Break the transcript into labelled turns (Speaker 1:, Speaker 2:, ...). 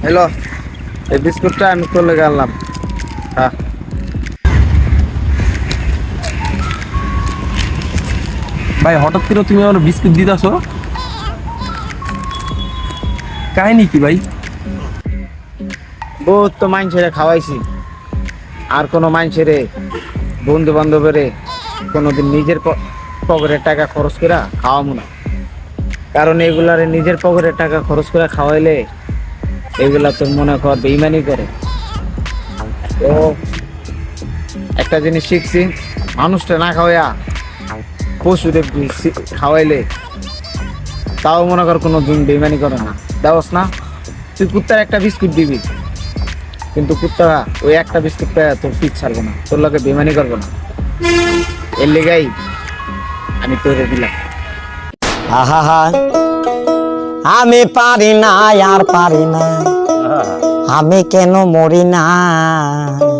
Speaker 1: Hello, এই বিস্কুটটা আমি চলে গেলাম। হ্যাঁ,
Speaker 2: ভাই হঠাৎ করে তুমি আমার বিস্কুট দিতেছো, কাহিনী কি ভাই?
Speaker 1: বহুত তো মাইনছেরে খাওয়াইছি, আর কোনো মাইনছেরে বন্ধু বান্ধবেরে কোনোদিন নিজের পকেটের টাকা খরচ করে খাওয়াবো না। কারণ এগুলারে নিজের পকেটের টাকা খরচ করে খাওয়াইলে এগুলা তোর মনে কর বেইমানি করে। তো একটা জিনিস শিখছি, মানুষটা না খাওয়াইয়া পশুদের খাওয়াইলে তাও মনে কর কোনো দিন বেইমানি করে না। দেওয়াস না, তুই কুত্তার একটা বিস্কুট দিবি, কিন্তু কুত্তা ওই একটা বিস্কুট পেয়ে তোর পিছ ছাড়বো না, তোর লোকে বেইমানি করবো না। এর লেগাই আমি তোরে দিলাম।
Speaker 3: আহা, আমি পারি না আর পারি না, আমি কেন মরি না।